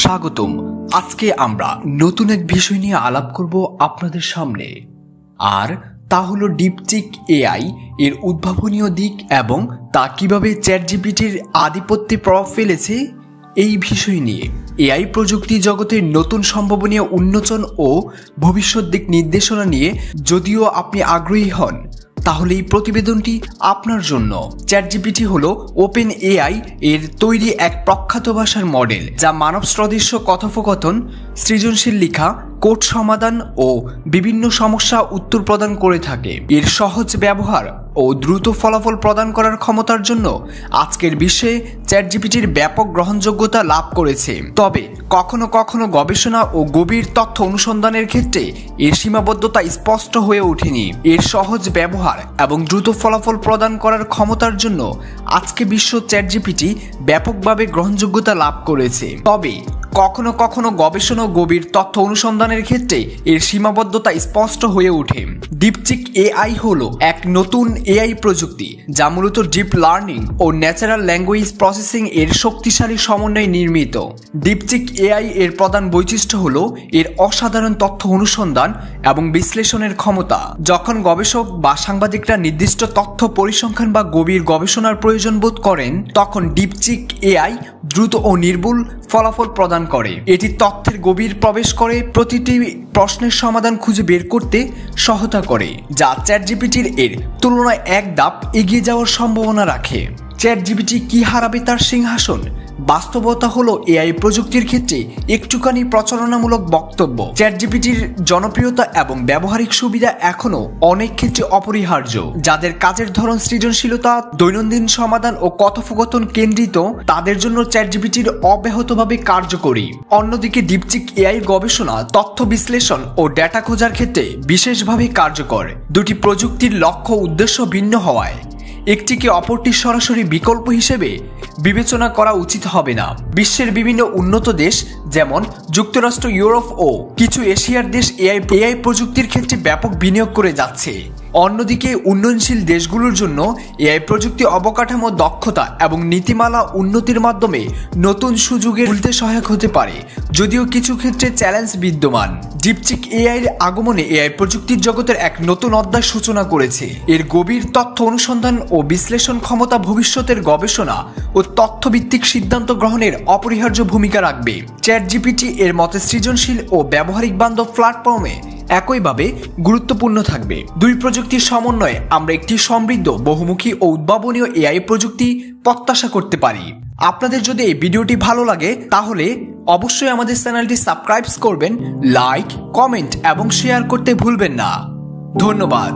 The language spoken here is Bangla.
স্বাগতম। আজকে আমরা নতুন এক বিষয় নিয়ে আলাপ করব আপনাদের সামনে, আর তা হলো ডিপচিক এআই এর উদ্ভাবনীয় দিক এবং তা কিভাবে চ্যাটজিপিটির আধিপত্যে প্রভাব ফেলেছে এই বিষয় নিয়ে। এআই প্রযুক্তি জগতের নতুন সম্ভাবনীয় উন্মোচন ও ভবিষ্যৎ দিক নির্দেশনা নিয়ে যদিও আপনি আগ্রহী হন, তাহলে এই প্রতিবেদনটি আপনার জন্য। চ্যাটজিপিটি হলো ওপেন এআই এর তৈরি এক প্রখ্যাত ভাষার মডেল, যা মানব সদৃশ্য কথোপকথন, সৃজনশীল লেখা, কোড সমাধান ও বিভিন্ন সমস্যা উত্তর প্রদান করে থাকে। এর সহজ ব্যবহার ও দ্রুত ফলাফল প্রদান করার ক্ষমতার জন্য আজকের বিশ্বে চ্যাটজিপিটির ব্যাপক গ্রহণযোগ্যতা লাভ করেছে। তবে কখনো কখনো গবেষণা ও গভীর তথ্য অনুসন্ধানের ক্ষেত্রে এর সীমাবদ্ধতা স্পষ্ট হয়ে ওঠেনি। এর সহজ ব্যবহার এবং দ্রুত ফলাফল প্রদান করার ক্ষমতার জন্য আজকে বিশ্ব চ্যাটজিপিটি ব্যাপকভাবে গ্রহণযোগ্যতা লাভ করেছে। তবে কখনো কখনো গবেষণা ও গভীর তথ্য অনুসন্ধানের ক্ষেত্রে এর সীমাবদ্ধতা স্পষ্ট হয়ে ওঠে। ডিপচিক এআই হলো এক নতুন এআই প্রযুক্তি যা মূলত ডিপ লার্নিং ও ন্যাচারাল ল্যাঙ্গুয়েজ প্রসেসিং এর শক্তিশালী সমন্বয়ে নির্মিত। ডিপচিক এআই এর প্রধান বৈশিষ্ট্য হলো এর অসাধারণ তথ্য অনুসন্ধান এবং বিশ্লেষণের ক্ষমতা। যখন গবেষক বা সাংবাদিকরা নির্দিষ্ট তথ্য পরিসংখ্যান বা গভীর গবেষণার প্রয়োজন বোধ করেন, তখন ডিপচিক এআই দ্রুত ও নির্ভুল ফলাফল প্রদান করে। এটি তথ্যের গভীর প্রবেশ করে প্রতিটি প্রশ্নের সমাধান খুঁজে বের করতে সহায়তা করে, যা চ্যাটজিপিটির এর তুলনায় এক ধাপ এগিয়ে যাওয়ার সম্ভাবনা রাখে। চ্যাটজিপিটি কি হারাবে তার সিংহাসন? বাস্তবতা হলো এআই প্রযুক্তির ক্ষেত্রে একটুখানি প্রচারণামূলক বক্তব্য। চ্যাটজিপিটির জনপ্রিয়তা এবং ব্যবহারিক সুবিধা এখনো অনেক ক্ষেত্রে অপরিহার্য। যাদের কাজের ধরন সৃজনশীলতা, দৈনন্দিন সমাধান ও কথোপকথন কেন্দ্রিত, তাদের জন্য চ্যাটজিপিটির অব্যাহতভাবে কার্যকরী। অন্যদিকে ডিপচিক এআই গবেষণা, তথ্য বিশ্লেষণ ও ডেটা খোঁজার ক্ষেত্রে বিশেষভাবে কার্যকর। দুটি প্রযুক্তির লক্ষ্য উদ্দেশ্য ভিন্ন হওয়ায় একটিকে অপরটির সরাসরি বিকল্প হিসেবে বিবেচনা করা উচিত হবে না। বিশ্বের বিভিন্ন উন্নত দেশ যেমন যুক্তরাষ্ট্র, ইউরোপ ও কিছু এশিয়ার দেশ এআই প্রযুক্তির ক্ষেত্রে ব্যাপক বিনিয়োগ করে যাচ্ছে। অন্যদিকে উন্নয়নশীল দেশগুলোর জন্য এআই প্রযুক্তি অবকাঠামো দক্ষতা এবং নীতিমালা উন্নতির মাধ্যমে নতুন সুযোগে খুলতে সহায়ক হতে পারে, যদিও কিছু ক্ষেত্রে চ্যালেঞ্জ বিদ্যমান। ডিপচিক এআই এর আগমনে এআই প্রযুক্তির জগতের এক নতুন অধ্যায় সূচনা করেছে। এর গভীর তথ্য অনুসন্ধান ও বিশ্লেষণ ক্ষমতা ভবিষ্যতের গবেষণা ও তথ্যভিত্তিক সিদ্ধান্ত গ্রহণের অপরিহার্য ভূমিকা রাখবে। চ্যাটজিপিটি এর মতে সৃজনশীল ও ব্যবহারিক বান্ধব প্ল্যাটফর্মে একইভাবে গুরুত্বপূর্ণ থাকবে। দুই প্রযুক্তির সমন্বয়ে আমরা একটি সমৃদ্ধ, বহুমুখী ও উদ্ভাবনীয় এআই প্রযুক্তি প্রত্যাশা করতে পারি। আপনাদের যদি এই ভিডিওটি ভালো লাগে তাহলে অবশ্যই আমাদের চ্যানেলটি সাবস্ক্রাইব করবেন, লাইক, কমেন্ট এবং শেয়ার করতে ভুলবেন না। ধন্যবাদ।